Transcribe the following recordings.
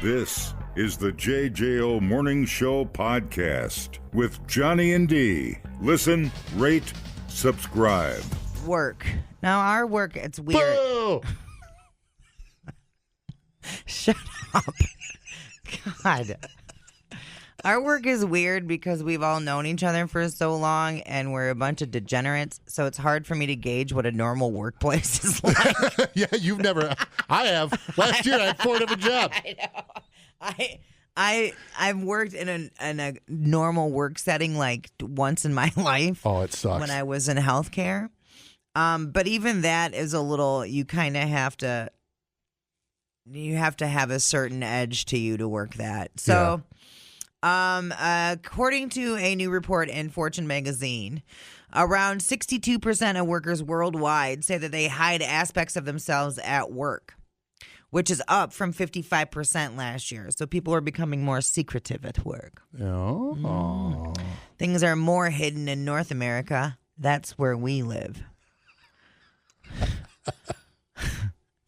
This is the JJO Morning Show podcast with Johnny and D. Listen, rate, subscribe. Work. Now, our work, it's weird. Boo! Shut up. God. Our work is weird because we've all known each other for so long and we're a bunch of degenerates, so it's hard for me to gauge what a normal workplace is like. Yeah, you've never. I have. Last year, I had 4 different jobs. I know. I've worked in a normal work setting like once in my life. Oh, it sucks. When I was in healthcare. But even that is a little, you kind of have to have a certain edge to you to work that. So, according to a new report in Fortune magazine, around 62% of workers worldwide say that they hide aspects of themselves at work, which is up from 55% last year. So people are becoming more secretive at work. Oh. Things are more hidden in North America. That's where we live.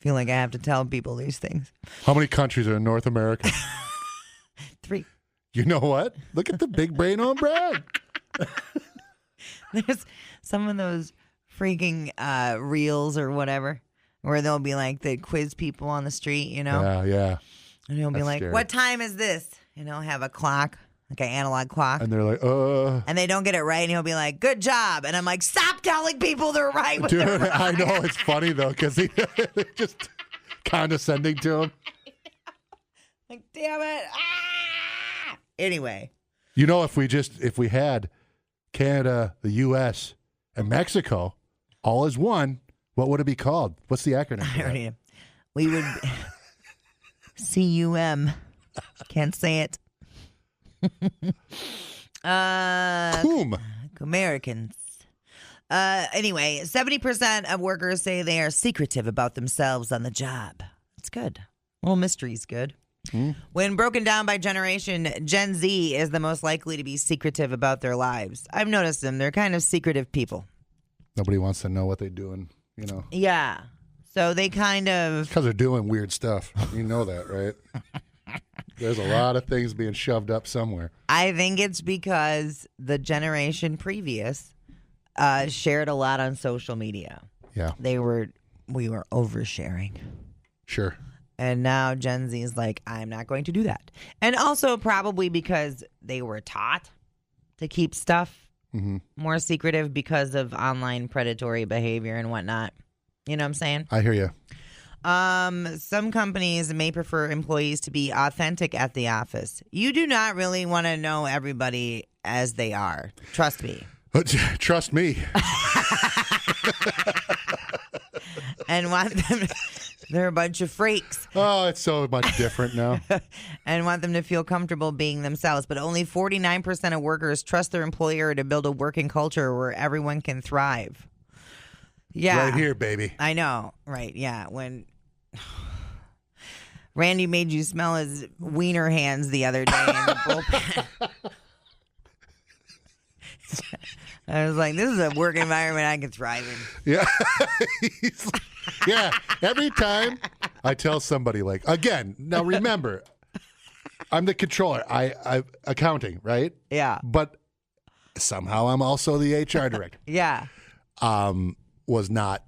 Feel like I have to tell people these things. How many countries are in North America? 3. You know what? Look at the big brain on Brad. There's some of those freaking reels or whatever where they'll be like the quiz people on the street, you know? Yeah. And he'll be like, scary. What time is this? And he'll have a clock, like an analog clock. And they're like, And they don't get it right, and he'll be like, good job. And I'm like, stop telling people they're right when Dude, they're wrong. I know. It's funny, though, because he just condescending to him. Like, damn it. Ah! Anyway. You know, if we had Canada, the U.S., and Mexico all as one, what would it be called? What's the acronym? I already know. We would CUM. Can't say it. Coom. Americans. Anyway, 70% of workers say they are secretive about themselves on the job. That's good. A little mystery's good. When broken down by generation, Gen Z is the most likely to be secretive about their lives. I've noticed them. They're kind of secretive people. Nobody wants to know what they're doing, you know. Yeah. So they kind of... Because they're doing weird stuff. You know that, right? There's a lot of things being shoved up somewhere. I think it's because the generation previous shared a lot on social media. Yeah. We were oversharing. Sure. And now Gen Z is like, I'm not going to do that. And also probably because they were taught to keep stuff more secretive because of online predatory behavior and whatnot. You know what I'm saying? I hear you. Some companies may prefer employees to be authentic at the office. You do not really want to know everybody as they are. Trust me. Trust me. And want them... They're a bunch of freaks. Oh, it's so much different now. And want them to feel comfortable being themselves. But only 49% of workers trust their employer to build a working culture where everyone can thrive. Yeah. Right here, baby. I know. Right. Yeah. When Randy made you smell his wiener hands the other day in the bullpen. I was like, this is a work environment I can thrive in. Yeah. Yeah. Every time I tell somebody, like, again, now remember, I'm the controller. I accounting, right? Yeah. But somehow I'm also the HR director. Yeah. Was not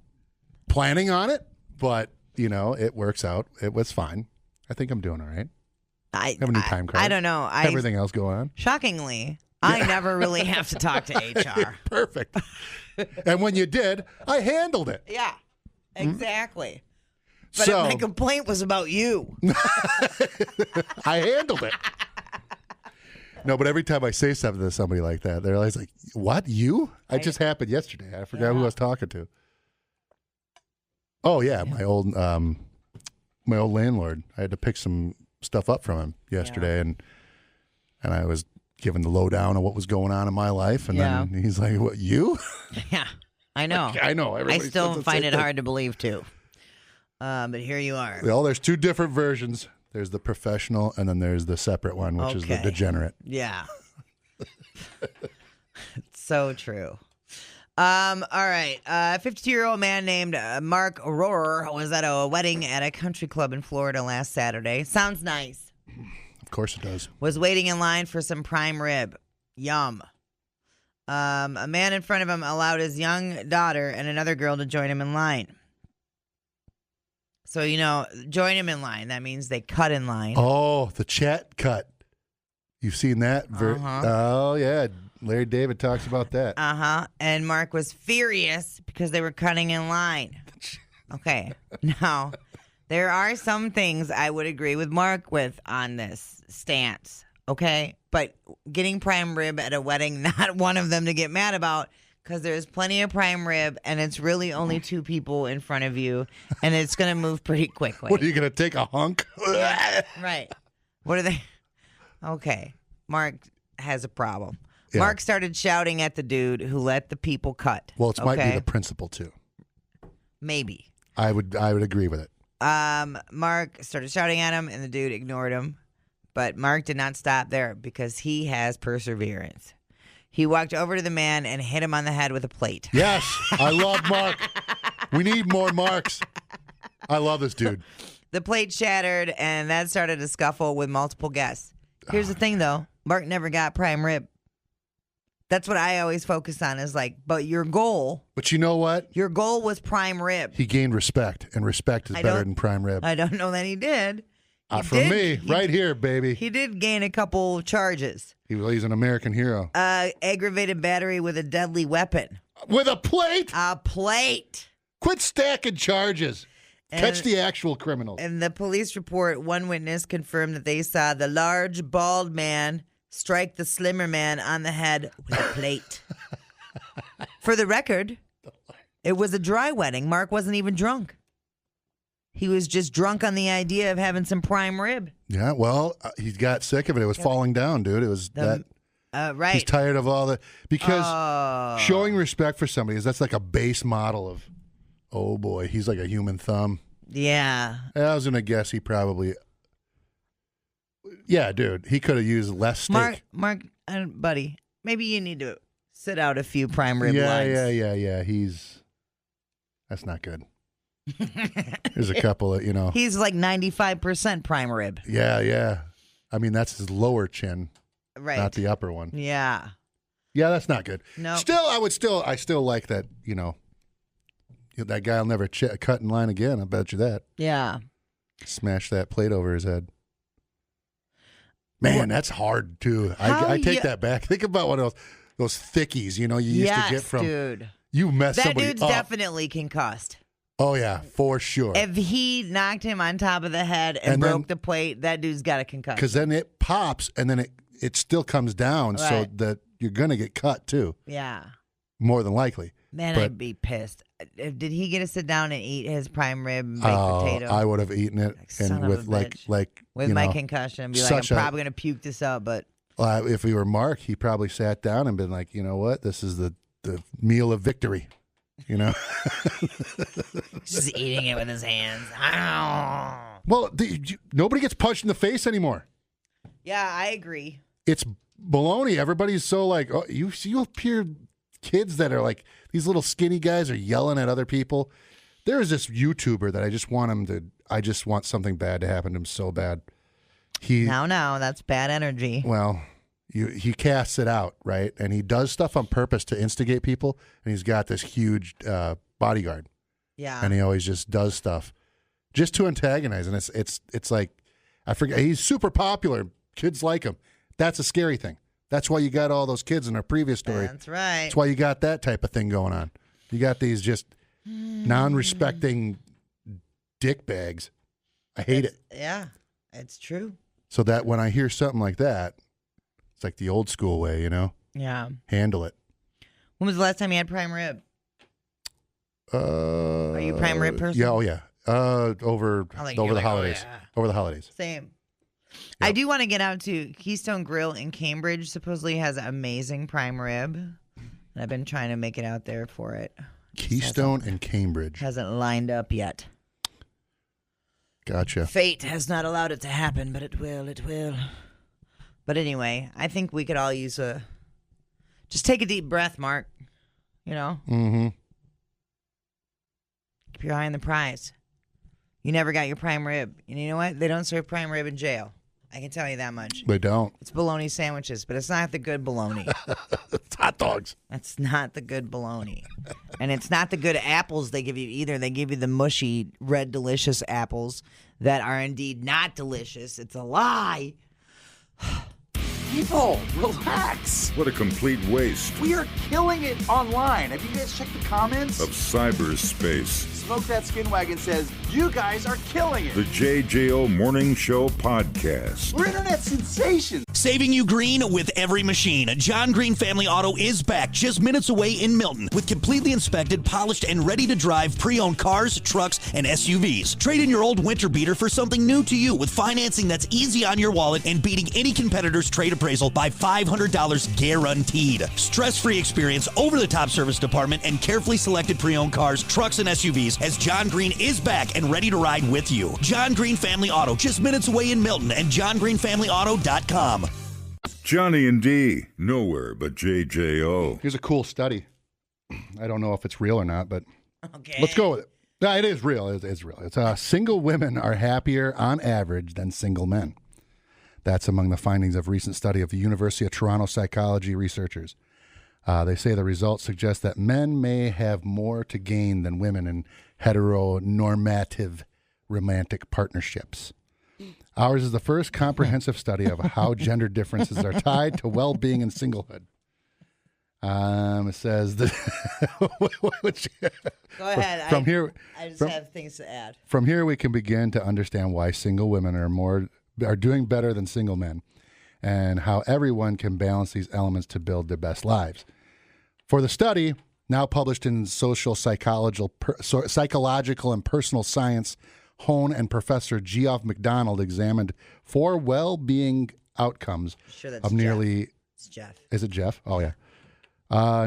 planning on it, but, you know, it works out. It was fine. I think I'm doing all right. I have a new time card. I don't know. Everything else going on. Shockingly, I never really have to talk to HR. Perfect. And when you did, I handled it. Yeah, exactly. But So- my complaint was about you. I handled it. No, but every time I say something to somebody like that, they're always like, what, you? It just happened yesterday. I forgot who I was talking to. Oh, yeah, my old landlord. I had to pick some stuff up from him yesterday, and I was giving the lowdown on what was going on in my life, and then he's like, what, you? Yeah, I know. I know. I Everybody still says the find same it thing. hard to believe, too. But here you are. Well, there's 2 different versions. There's the professional, and then there's the separate one, which is the degenerate. Yeah. So true. All right. A 52-year-old man named Mark Rohrer was at a wedding at a country club in Florida last Saturday. Sounds nice. Of course it does. Was waiting in line for some prime rib. Yum. A man in front of him allowed his young daughter and another girl to join him in line. So, join him in line. That means they cut in line. Oh, the chat cut. You've seen that? Oh, yeah. Larry David talks about that. And Mark was furious because they were cutting in line. Okay. Now, there are some things I would agree with Mark with on this stance. Okay? But getting prime rib at a wedding, not one of them to get mad about, because there's plenty of prime rib and it's really only two people in front of you and it's going to move pretty quickly. What, are you going to take a hunk? Right. What are they? Okay. Mark has a problem. Yeah. Mark started shouting at the dude who let the people cut. Well, it might be the principal, too. Maybe. I would agree with it. Mark started shouting at him and the dude ignored him. But Mark did not stop there because he has perseverance. He walked over to the man and hit him on the head with a plate. Yes, I love Mark. We need more Marks. I love this dude. The plate shattered, and that started a scuffle with multiple guests. Here's the thing, though. Mark never got prime rib. That's what I always focus on is like, but your goal. But you know what? Your goal was prime rib. He gained respect, and respect is better than prime rib. I don't know that he did. Right here, baby. He did gain a couple charges. He's an American hero. Aggravated battery with a deadly weapon. With a plate? A plate. Quit stacking charges. Catch the actual criminals. In the police report, one witness confirmed that they saw the large, bald man strike the slimmer man on the head with a plate. For the record, it was a dry wedding. Mark wasn't even drunk. He was just drunk on the idea of having some prime rib. Yeah, well, he got sick of it. It was falling down, dude. It was right. He's tired of all the... Because showing respect for somebody that's like a base model of, oh boy, he's like a human thumb. Yeah. I was going to guess he probably... Yeah, dude, he could have used less steak. Mark, buddy, maybe you need to sit out a few prime rib lines. Yeah. That's not good. There's a couple of, He's like 95% prime rib. Yeah. I mean, that's his lower chin, right? Not the upper one. Yeah. Yeah, that's not good. No. I still like that. That guy will never cut in line again. I bet you that. Yeah. Smash that plate over his head. Man, that's hard too. I take that back. Think about one of those thickies. You used to get from. Dude. You mess that somebody dude's up. definitely concussed. Oh yeah, for sure. If he knocked him on top of the head and broke the plate, that dude's got a concussion. Because then it pops and then it still comes down, so that you're gonna get cut too. Yeah. More than likely. Man, I'd be pissed. Did he get to sit down and eat his prime rib and baked potato? I would have eaten it, and with with my concussion, and be like, I'm probably gonna puke this up. But if we were Mark, he probably sat down and been like, you know what, this is the meal of victory. Just eating it with his hands. Well, nobody gets punched in the face anymore. Yeah, I agree. It's baloney. Everybody's so like, oh, you'll hear kids that are like, these little skinny guys are yelling at other people. There is this YouTuber that I just want something bad to happen to him so bad. No, that's bad energy. Well, he casts it out, right? And he does stuff on purpose to instigate people. And he's got this huge bodyguard. Yeah. And he always just does stuff just to antagonize. And it's like, I forget, he's super popular. Kids like him. That's a scary thing. That's why you got all those kids in our previous story. That's right. That's why you got that type of thing going on. You got these just non-respecting dick bags. I hate it. Yeah, it's true. So that when I hear something like that, it's like the old school way, Yeah. Handle it. When was the last time you had prime rib? Are you a prime rib person? Yeah, oh yeah. Over the holidays. Oh, yeah. Over the holidays. Same. Yep. I do want to get out to Keystone Grill in Cambridge. Supposedly has amazing prime rib. And I've been trying to make it out there for it. Keystone and Cambridge. Hasn't lined up yet. Gotcha. Fate has not allowed it to happen, but it will. It will. But anyway, I think we could all use just take a deep breath, Mark. Mm-hmm. Keep your eye on the prize. You never got your prime rib. And you know what? They don't serve prime rib in jail. I can tell you that much. They don't. It's bologna sandwiches, but it's not the good bologna. It's hot dogs. It's not the good bologna. And it's not the good apples they give you either. They give you the mushy, red, delicious apples that are indeed not delicious. It's a lie. People, relax. What a complete waste We are killing it online. Have you guys checked the comments? of cyberspace. Smoke That Skin Wagon says, you guys are killing it. The JJO Morning Show Podcast. We're internet sensations. Saving you green with every machine. John Green Family Auto is back just minutes away in Milton with completely inspected, polished, and ready to drive pre-owned cars, trucks, and SUVs. Trade in your old winter beater for something new to you with financing that's easy on your wallet and beating any competitor's trade appraisal by $500 guaranteed. Stress-free experience, over-the-top service department, and carefully selected pre-owned cars, trucks, and SUVs as John Green is back and ready to ride with you. John Green Family Auto, just minutes away in Milton, and johngreenfamilyauto.com. Johnny and D, nowhere but JJO. Here's a cool study. I don't know if it's real or not, but Okay. let's go with it. No, it is real. It's real. It's single women are happier on average than single men. That's among the findings of a recent study of the University of Toronto psychology researchers. They say the results suggest that men may have more to gain than women in heteronormative romantic partnerships. Ours is the first comprehensive study of how gender differences are tied to well-being and singlehood. It says that Go ahead. From here, I just have things to add. From here, we can begin to understand why single women are doing better than single men, and how everyone can balance these elements to build their best lives. For the study, now published in Social Psychological and Personal Science, Hone and Professor Geoff MacDonald examined 4 well-being outcomes Sure, that's of nearly. It's Jeff. Is it Jeff? Oh yeah.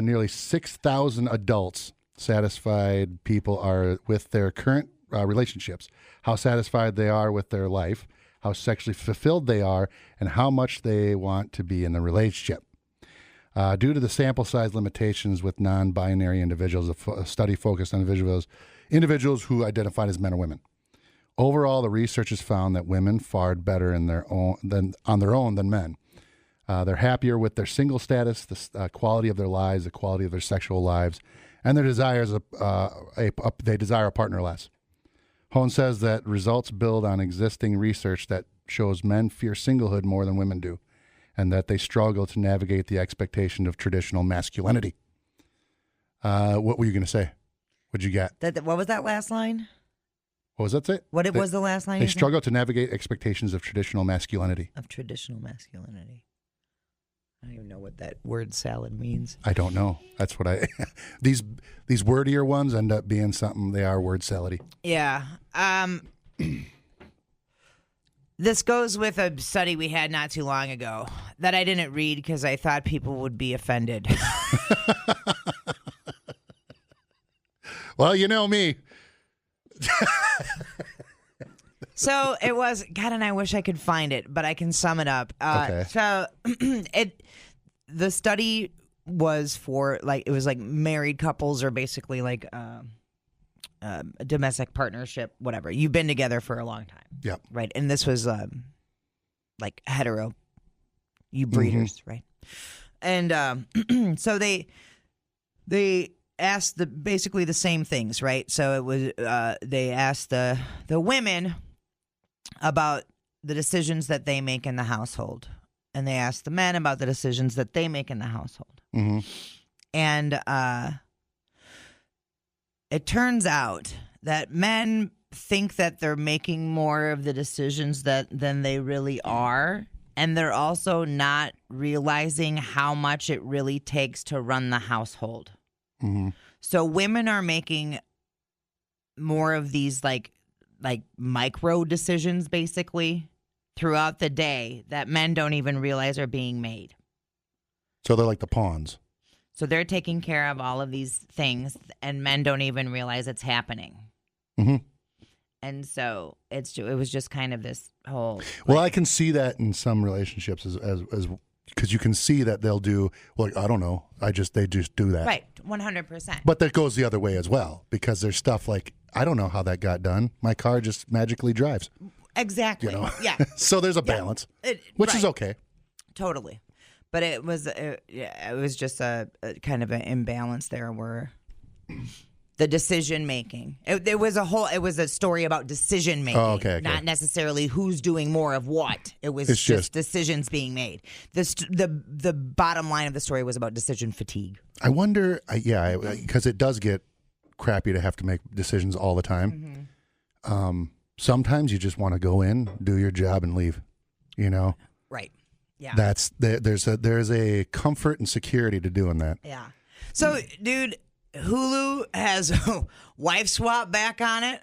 Nearly 6,000 adults satisfied people are with their current relationships, how satisfied they are with their life, how sexually fulfilled they are, and how much they want to be in the relationship. Due to the sample size limitations with non-binary individuals, a study focused on individuals who identified as men or women. Overall, the researchers found that women fared better on their own than men. They're happier with their single status, the quality of their lives, the quality of their sexual lives, and their desires. They desire a partner less. Hone says that results build on existing research that shows men fear singlehood more than women do, and that they struggle to navigate the expectation of traditional masculinity. What were you going to say? What'd you get? What was that last line? What was that say? What was the last line? They you said? struggle to navigate expectations of traditional masculinity. Of traditional masculinity. I don't even know what that word salad means. I don't know. That's what I. These wordier ones end up being something. They are word salady. Yeah. This goes with a study we had not too long ago that I didn't read because I thought people would be offended. Well, you know me. So it was, God, and I wish I could find it, but I can sum it up. Okay. So the study was for it was married couples or basically a domestic partnership, whatever. You've been together for a long time. Yeah. Right. And this was hetero, you breeders, right? And so they asked basically the same things, right? So it was they asked the women about the decisions that they make in the household, and they asked the men about the decisions that they make in the household. Mm-hmm. And it turns out that men think that they're making more of the decisions than they really are, and they're also not realizing how much it really takes to run the household. Mm-hmm. So women are making more of these like micro decisions basically throughout the day that men don't even realize are being made. So they're like the pawns. So they're taking care of all of these things and men don't even realize it's happening. Mm-hmm. And so it was just kind of this whole. Well, I can see that in some relationships as because you can see that they'll do I don't know. They just do that. Right, 100%. But that goes the other way as well because there's stuff like I don't know how that got done. My car just magically drives. exactly. You know? Yeah. So there's a balance, which is okay. Totally. But it was just a kind of an imbalance there where the decision making. It was a story about decision making, okay. not necessarily who's doing more of what. It's just decisions being made. The bottom line of the story was about decision fatigue. I wonder, because it does get crappy to have to make decisions all the time. Mm-hmm. Sometimes you just want to go in, do your job, and leave. You know, right? Yeah. There's a comfort and security to doing that. Yeah. So, dude, Hulu has wife swap back on it.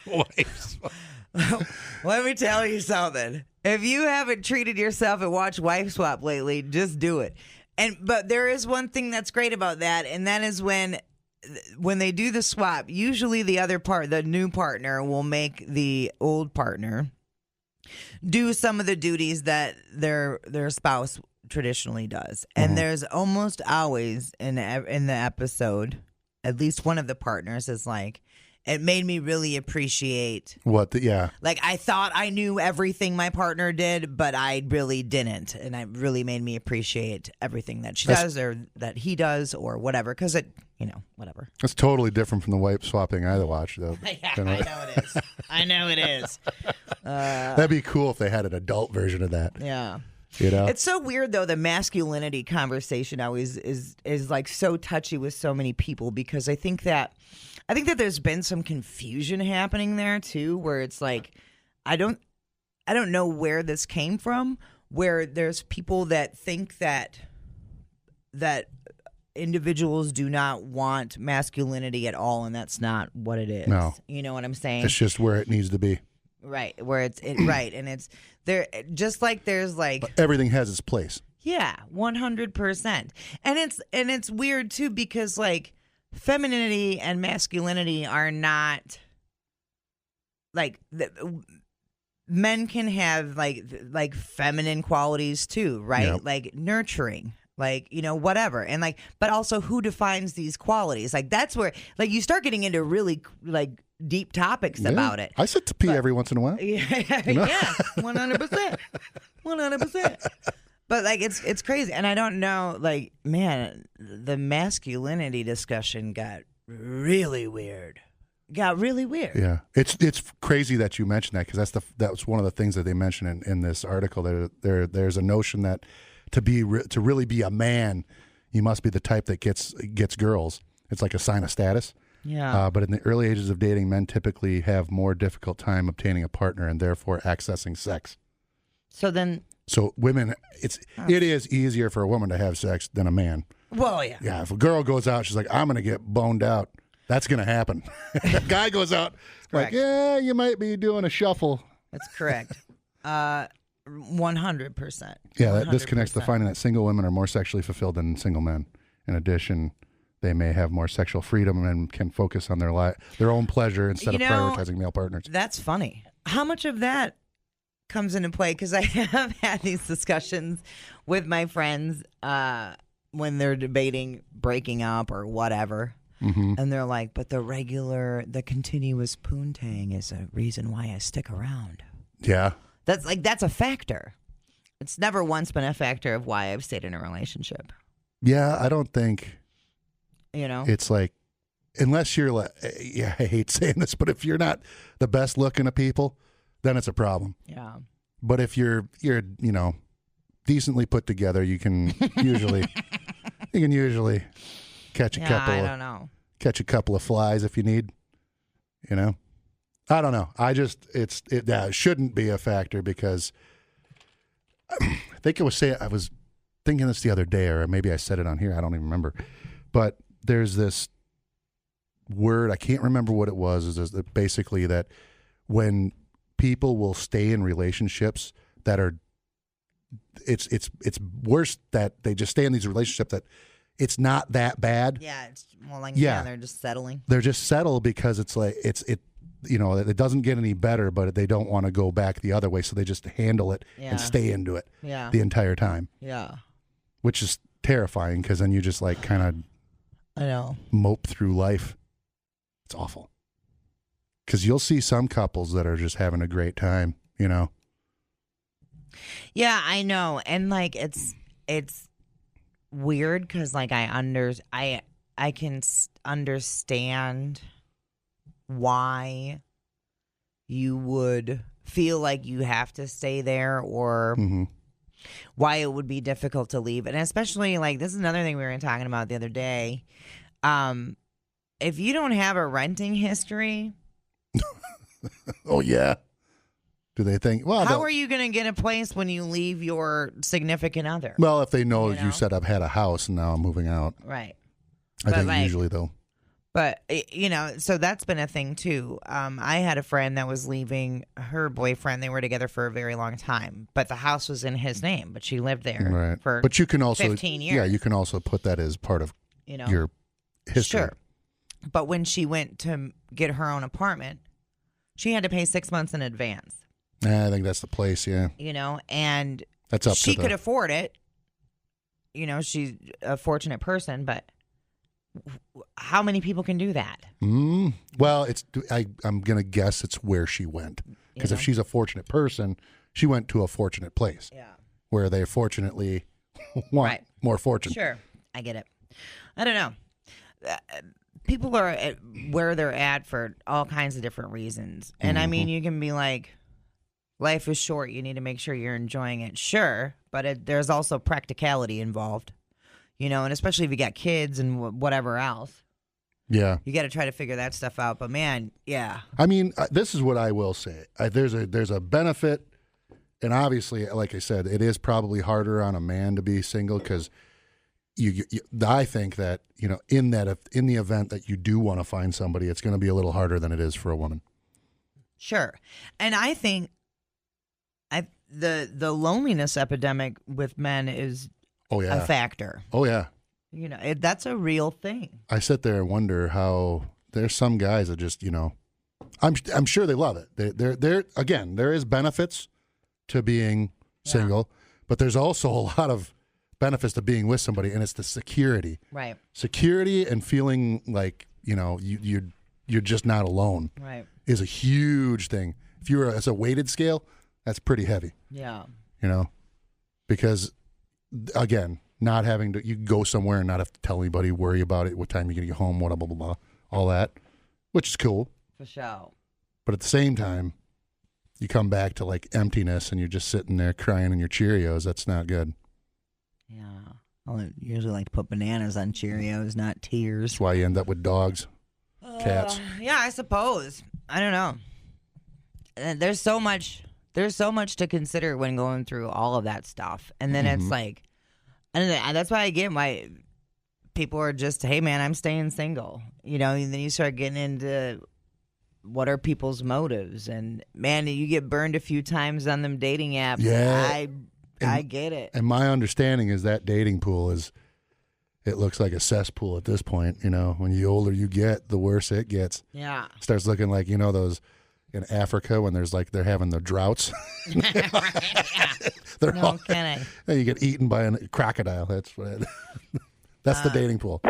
Wife swap. Let me tell you something. If you haven't treated yourself and watched Wife Swap lately, just do it. But there is one thing that's great about that, and that is when they do the swap, usually the new partner will make the old partner do some of the duties that their spouse traditionally does. And there's almost always in the episode, at least one of the partners is like, it made me really appreciate like I thought I knew everything my partner did, but I really didn't, and it really made me appreciate everything that she does or that he does or whatever, because it, whatever. That's totally different from the wife swapping I watched, though. Yeah, I know it is. I know it is. That'd be cool if they had an adult version of that. Yeah. It's so weird though. The masculinity conversation always is like so touchy with so many people, because I think that there's been some confusion happening there too, where it's like I don't know where this came from, where there's people that think that individuals do not want masculinity at all, and that's not what it is. No. You know what I'm saying? It's just where it needs to be. Right, where it's right, and it's there. Just like there's like everything has its place. Yeah, 100%, and it's weird too, because like femininity and masculinity are not like men can have like feminine qualities too, right? Yep. Like nurturing, like whatever, and like, but also who defines these qualities? Like that's where like you start getting into really like deep topics about it. I sit to pee every once in a while. Yeah, 100%. 100%. But like it's crazy, and I don't know. Like, man, the masculinity discussion got really weird. Yeah, it's crazy that you mentioned that, because that's one of the things that they mention in this article. There's a notion that to really be a man, you must be the type that gets girls. It's like a sign of status. Yeah. But in the early ages of dating, men typically have more difficult time obtaining a partner and therefore accessing sex. So women, it is easier for a woman to have sex than a man. Well, yeah. Yeah, if a girl goes out, she's like, I'm going to get boned out. That's going to happen. A guy goes out, like, yeah, you might be doing a shuffle. That's correct. 100%. Yeah, that disconnects the finding that single women are more sexually fulfilled than single men. In addition, they may have more sexual freedom and can focus on their own pleasure instead of prioritizing male partners. That's funny. How much of that comes into play? Because I have had these discussions with my friends when they're debating breaking up or whatever. Mm-hmm. And they're like, but the continuous poontang is a reason why I stick around. Yeah. That's a factor. It's never once been a factor of why I've stayed in a relationship. Yeah, I don't think... It's like, unless you're like, I hate saying this, but if you're not the best looking of people, then it's a problem. Yeah. But if you're decently put together, you can usually catch a couple. I don't know. Catch a couple of flies if you need. I don't know. It shouldn't be a factor, because I think I was thinking this the other day, or maybe I said it on here. I don't even remember, but there's this word, I can't remember what it was, is basically that when people will stay in relationships that are, it's worse that they just stay in these relationships that it's not that bad. Yeah, it's more like they're just settling. They're just settled because it's like it doesn't get any better, but they don't want to go back the other way, so they just handle it and stay into it the entire time. Yeah, which is terrifying, because then you just like kind of I know. mope through life. It's awful. Because you'll see some couples that are just having a great time, you know? Yeah, I know. And like it's weird because like I can understand why you would feel like you have to stay there or why it would be difficult to leave. And especially like this is another thing we were talking about the other day. If you don't have a renting history. Oh, yeah. Do they think, well, how are you going to get a place when you leave your significant other? Well, if they know you said I've had a house and now I'm moving out. Right. I think usually though. But, you know, so that's been a thing too. I had a friend that was leaving her boyfriend. They were together for a very long time, but the house was in his name, but she lived there for but you can also, 15 years. Yeah, you can also put that as part of your history. Sure. But when she went to get her own apartment, she had to pay 6 months in advance. I think that's the place, yeah. You know, and that's up she to could afford it. You know, she's a fortunate person, but how many people can do that? Well, I'm going to guess it's where she went. Because if she's a fortunate person, she went to a fortunate place. Yeah. Where they fortunately want more fortune. Sure. I get it. I don't know. People are at where they're at for all kinds of different reasons. And I mean, you can be like, life is short. You need to make sure you're enjoying it. Sure. But there's also practicality involved, you know, and especially if you got kids and whatever else. Yeah. You got to try to figure that stuff out. But man, yeah. I mean, this is what I will say. There's a benefit. And obviously, like I said, it is probably harder on a man to be single because I think that, you know, in the event that you do want to find somebody, it's going to be a little harder than it is for a woman. Sure. And I think the loneliness epidemic with men is a factor. Oh, yeah. You know, that's a real thing. I sit there and wonder how there's some guys that just, you know, I'm sure they love it. They're again, there is benefits to being single, but there's also a lot of benefits to being with somebody, and it's the security. Right. Security and feeling like, you know, you're just not alone. Right. Is a huge thing. If you're as a weighted scale, that's pretty heavy. Yeah. You know, because again, not having to, you go somewhere and not have to tell anybody, worry about it, what time you're going to get home, blah, blah, blah, blah, all that, which is cool. For sure. But at the same time, you come back to like emptiness and you're just sitting there crying in your Cheerios. That's not good. Yeah. I usually like to put bananas on Cheerios, not tears. That's why you end up with dogs, cats. Yeah, I suppose. I don't know. There's so much to consider when going through all of that stuff. And then it's like, and that's why I get why people are just, hey man, I'm staying single. You know, and then you start getting into what are people's motives, and man, you get burned a few times on them dating apps. Yeah. I get it. And my understanding is that dating pool it looks like a cesspool at this point. You know, when the older you get, the worse it gets. Yeah. Starts looking like, you know, those in Africa when there's like, they're having the droughts. They're No all, kidding. You get eaten by a crocodile. That's what that's the dating pool.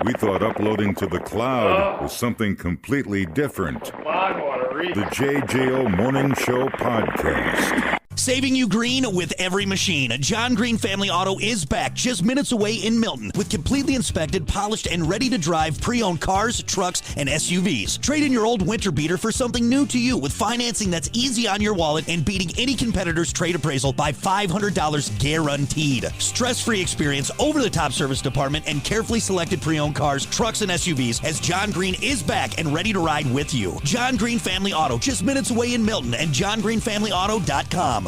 We thought uploading to the cloud was something completely different. The JJO Morning Show Podcast. Saving you green with every machine. John Green Family Auto is back just minutes away in Milton with completely inspected, polished, and ready to drive pre-owned cars, trucks, and SUVs. Trade in your old winter beater for something new to you with financing that's easy on your wallet and beating any competitor's trade appraisal by $500 guaranteed. Stress-free experience, over-the-top service department, and carefully selected pre-owned cars, trucks, and SUVs as John Green is back and ready to ride with you. John Green Family Auto just minutes away in Milton and johngreenfamilyauto.com.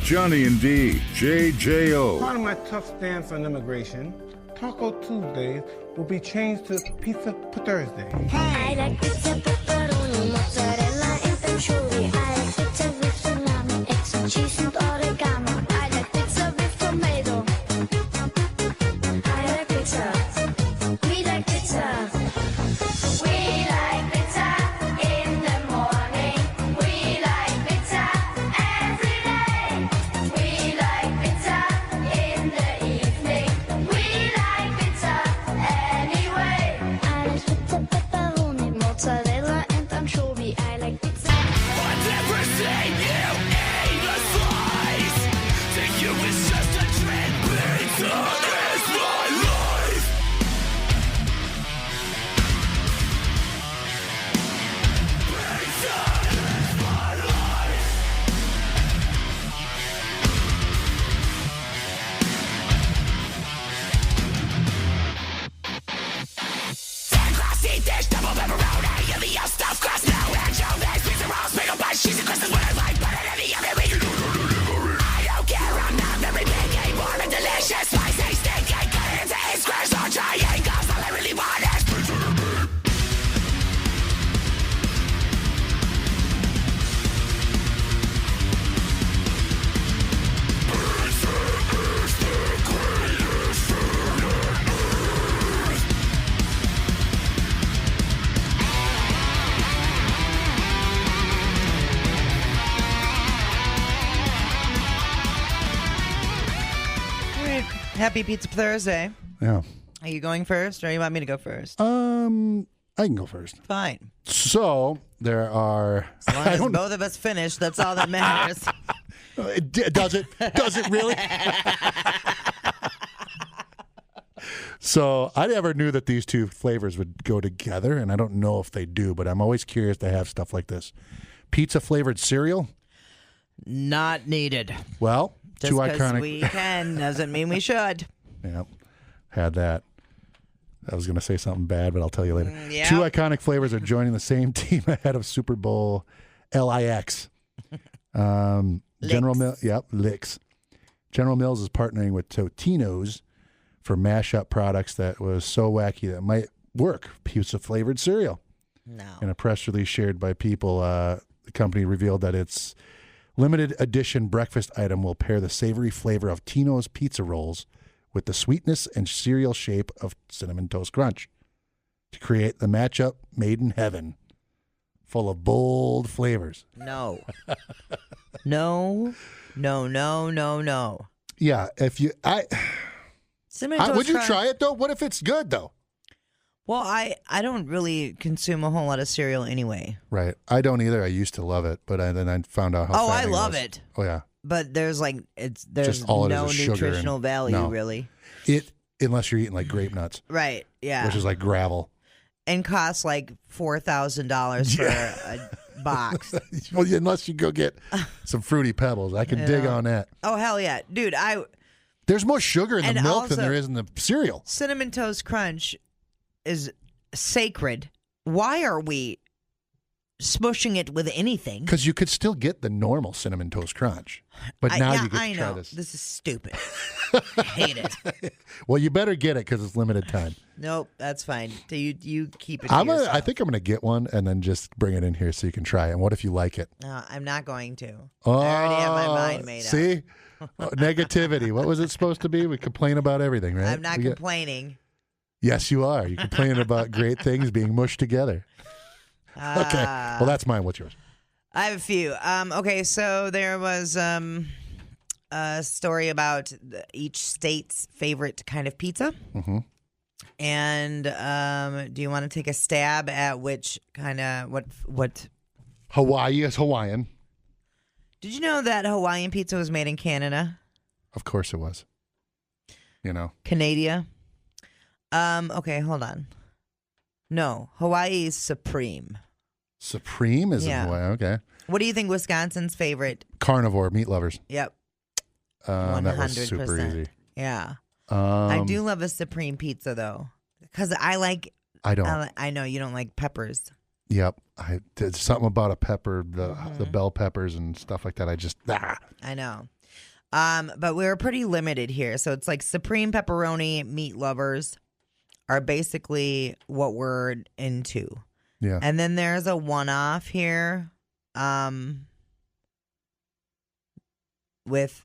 Johnny and D, JJO. Part of my tough stance on immigration, Taco Tuesdays will be changed to Pizza Thursday. I like pizza, pepperoni, mozzarella, and anchovy. I like pizza with salami, extra cheese, and oregano. I like pizza with tomato. I like pizza. We like pizza. We like pizza in the morning. We like pizza every day. We like pizza in the evening. We like pizza anyway. I like pizza, pepperoni, mozzarella, and anchovy. I like Happy Pizza Thursday. Yeah. Are you going first, or you want me to go first? I can go first. Fine. So there are. As long as both of us finish, that's all that matters. Does it? Does it really? So I never knew that these two flavors would go together, and I don't know if they do, but I'm always curious to have stuff like this. Pizza flavored cereal? Not needed. Well, Just two because iconic. we can doesn't mean we should. Yeah, had that. I was going to say something bad, but I'll tell you later. Yeah. Two iconic flavors are joining the same team ahead of Super Bowl LIX. General Mills, Licks. General Mills is partnering with Totino's for mashup products that was so wacky that might work. Pizza flavored cereal. No. In a press release shared by People, the company revealed that its limited edition breakfast item will pair the savory flavor of Tino's pizza rolls with the sweetness and cereal shape of Cinnamon Toast Crunch to create the matchup made in heaven, full of bold flavors. No. No. Yeah, if you, Cinnamon Toast would you Crunch- try it though? What if it's good though? Well, I don't really consume a whole lot of cereal anyway. Right, I don't either. I used to love it, but then I found out how. Oh, I fattening love was. it. Oh yeah, But there's Just all it is no is sugar nutritional and- value no. really. it unless you're eating like grape nuts, Right. Yeah. which is like gravel. And costs like $4,000 for a box. Well, unless you go get some fruity pebbles, I can dig on that. Oh hell yeah, dude! There's more sugar in the And milk than also- there is in the cereal. Cinnamon Toast Crunch is sacred. Why are we smushing it with anything? Because you could still get the normal Cinnamon Toast Crunch. But now you get to I try know. this. This is stupid. I hate it. Well, you better get it because it's limited time. Nope, that's fine. You keep it to yourself. I think I'm going to get one and then just bring it in here so you can try it. And what if you like it? No, I'm not going to. Oh, I already have my mind made up. See? Negativity. What was it supposed to be? We complain about everything, right? I'm not complaining. Yes, you are. You're complaining about great things being mushed together. Okay. Well, that's mine. What's yours? I have a few. Okay, so there was a story about each state's favorite kind of pizza. Mm-hmm. And do you want to take a stab at which kind of what? Hawaii is Hawaiian. Did you know that Hawaiian pizza was made in Canada? Of course it was. You know. Canada. Okay, hold on. No, Hawaii is supreme. Supreme is Yeah. in Hawaii. Okay. What do you think Wisconsin's favorite? Carnivore, meat lovers. Yep. That was super 100%. easy. Yeah. I do love a supreme pizza though, because I don't. I know you don't like peppers. Yep. I did something about a pepper, the bell peppers and stuff like that. I know. But we're pretty limited here, so it's like supreme pepperoni meat lovers are basically what we're into. Yeah. And then there's a one-off here with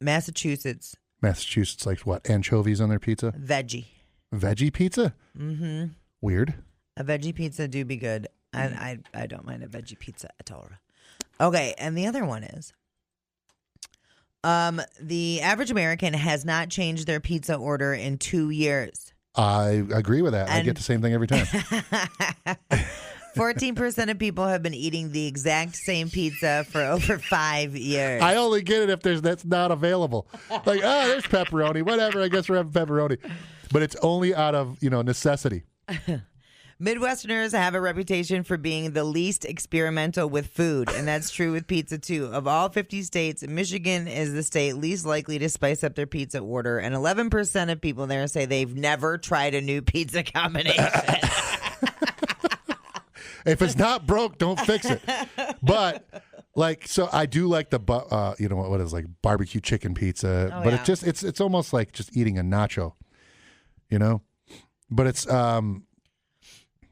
Massachusetts Massachusetts likes what? Anchovies on their pizza? veggie. Veggie pizza? Mm-hmm. Weird. A veggie pizza do be good. And I don't mind a veggie pizza at all. Okay, and the other one is the average American has not changed their pizza order in 2 years. I agree with that. I get the same thing every time. 14% of people have been eating the exact same pizza for over 5 years. I only get it if that's not available. Like, there's pepperoni. Whatever. I guess we're having pepperoni. But it's only out of, necessity. Midwesterners have a reputation for being the least experimental with food, and that's true with pizza too. Of all 50 states, Michigan is the state least likely to spice up their pizza order, and 11% of people there say they've never tried a new pizza combination. If it's not broke, don't fix it. But so I do like the what is barbecue chicken pizza, but yeah. it's almost like just eating a nacho, But it's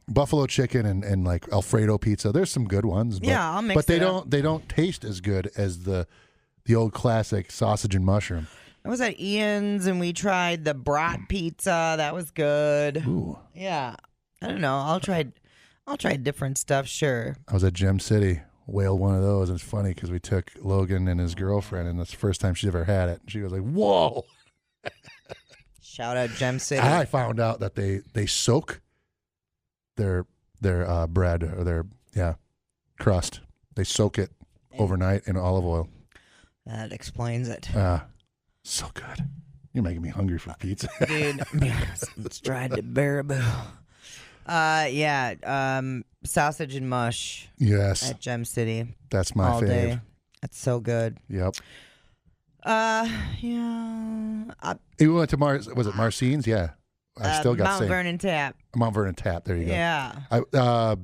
buffalo chicken and like Alfredo pizza. There's some good ones. But, Yeah, I'll mix But it up. they don't taste as good as the old classic sausage and mushroom. I was at Ian's and we tried the brat pizza. That was good. Ooh. Yeah. I don't know. I'll try different stuff, sure. I was at Gem City, whaled one of those, and it's funny because we took Logan and his girlfriend, and that's the first time she's ever had it. And she was like, "Whoa!" Shout out Gem City. I found out that they soak their bread or their crust. They soak it overnight in olive oil. That explains it. So good. You're making me hungry for pizza. Dude, let's try the Booooo. Sausage and mush Yes. at Gem City. That's my all fave. day. That's so good. Yep. Yeah. You went to was it Marcine's? Yeah. I still got Mount same. Vernon Tap. Mount Vernon Tap. There you go. Yeah.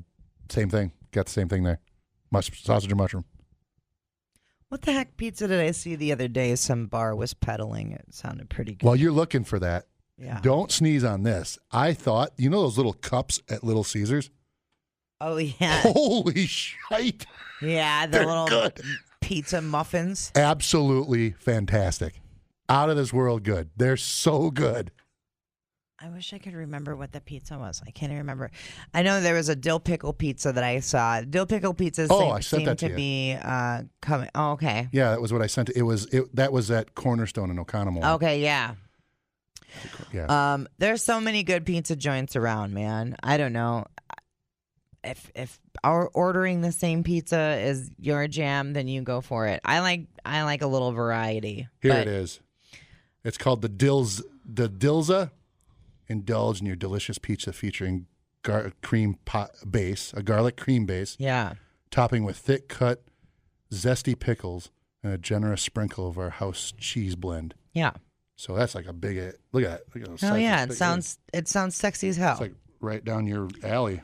Same thing. Got the same thing there. Sausage and mushroom. What the heck pizza did I see the other day? Some bar was peddling. It sounded pretty good. While you're looking for that, Yeah. don't sneeze on this. I thought, you know those little cups at Little Caesars? Oh, yeah. Holy shite. Yeah, the They're little good. pizza muffins. Absolutely fantastic. Out of this world good. They're so good. I wish I could remember what the pizza was. I can't even remember. I know there was a dill pickle pizza that I saw. Dill pickle pizzas I sent seem that to to you. be coming. Oh, okay. Yeah, that was what I sent. That was at Cornerstone in Oconomowoc. Okay, yeah. Yeah. There's so many good pizza joints around, man. I don't know. If our ordering the same pizza is your jam, then you go for it. I like a little variety. Here but it is. It's called the Dilza. Indulge in your delicious pizza featuring cream base, a garlic cream base. Yeah. Topping with thick cut, zesty pickles and a generous sprinkle of our house cheese blend. Yeah. So that's like a big. Look at that. Look at those Oh yeah, slices. it sounds sexy as hell. It's like right down your alley.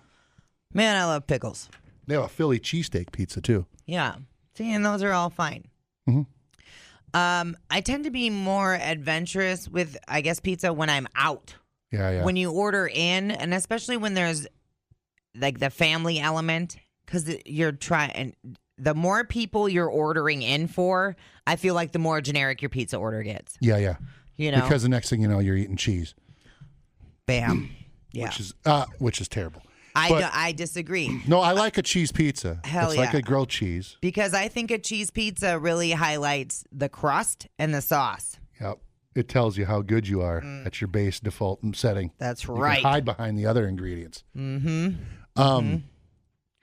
Man, I love pickles. They have a Philly cheesesteak pizza too. Yeah. See, and those are all fine. Mm-hmm. I tend to be more adventurous with, I guess, pizza when I'm out. Yeah. When you order in, and especially when there's like the family element, because you're trying, the more people you're ordering in for, I feel like the more generic your pizza order gets. Yeah. You know, Because the next thing you know, you're eating cheese. Bam. Yeah. Which is terrible. I disagree. No, I like a cheese pizza. Hell it's like yeah. a grilled cheese. Because I think a cheese pizza really highlights the crust and the sauce. Yep. It tells you how good you are at your base default setting. That's You right. can hide behind the other ingredients. Mm-hmm.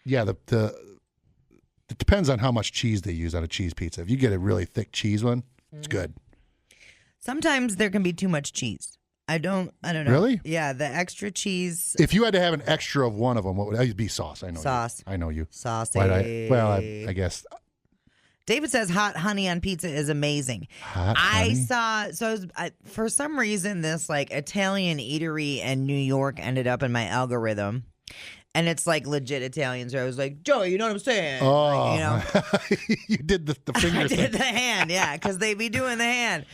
Yeah, it depends on how much cheese they use on a cheese pizza. If you get a really thick cheese one, it's good. Sometimes there can be too much cheese. I don't know. Really? Yeah, the extra cheese. If you had to have an extra of one of them, what would it be? Sauce. I know. Sauce. I know you. Saucy. I guess. David says hot honey on pizza is amazing. Hot honey? For some reason, this like Italian eatery in New York ended up in my algorithm. And it's like legit Italians. Where I was like, Joey, you know what I'm saying? Oh, Like, you know, you did the finger I thing. did the hand, yeah, because they be doing the hand.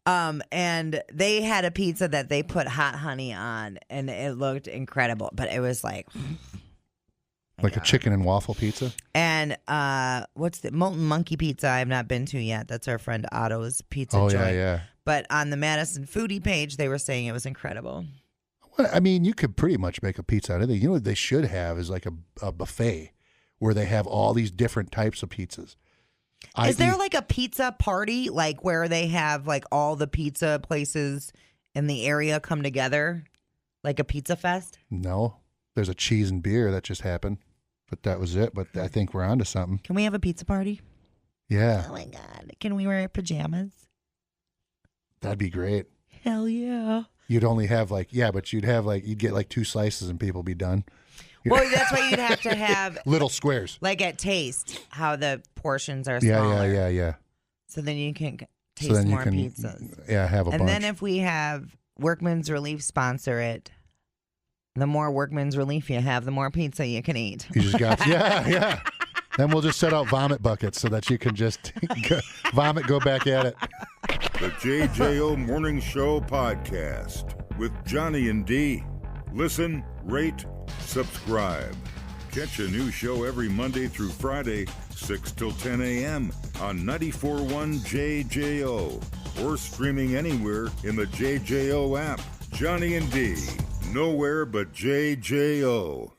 And they had a pizza that they put hot honey on, and it looked incredible. But it was like Like a chicken and waffle pizza? And what's the Molten Monkey Pizza I have not been to yet. That's our friend Otto's pizza Oh, joint. yeah. But on the Madison Foodie page, they were saying it was incredible. Well, I mean, you could pretty much make a pizza out of it. You know what they should have is like a buffet where they have all these different types of pizzas. Is there like a pizza party, like where they have like all the pizza places in the area come together? Like a pizza fest? No. There's a cheese and beer that just happened. But that was it. But I think we're onto something. Can we have a pizza party? Yeah. Oh my God. Can we wear pajamas? That'd be great. Hell yeah. You'd only have but you'd get like 2 slices and people be done. Well, that's why you'd have to have Little squares. like at Taste, how the portions are smaller. Yeah. So then you can taste So then you more can pizzas. have a And bunch. then if we have Workman's Relief sponsor it, the more Workman's Relief you have, the more pizza you can eat. You just got yeah. Then we'll just set out vomit buckets so that you can just go back at it. The JJO Morning Show podcast with Johnny and D. Listen, rate, subscribe. Catch a new show every Monday through Friday, 6 till 10 a.m. on 94.1 JJO or streaming anywhere in the JJO app. Johnny and D, nowhere but JJO.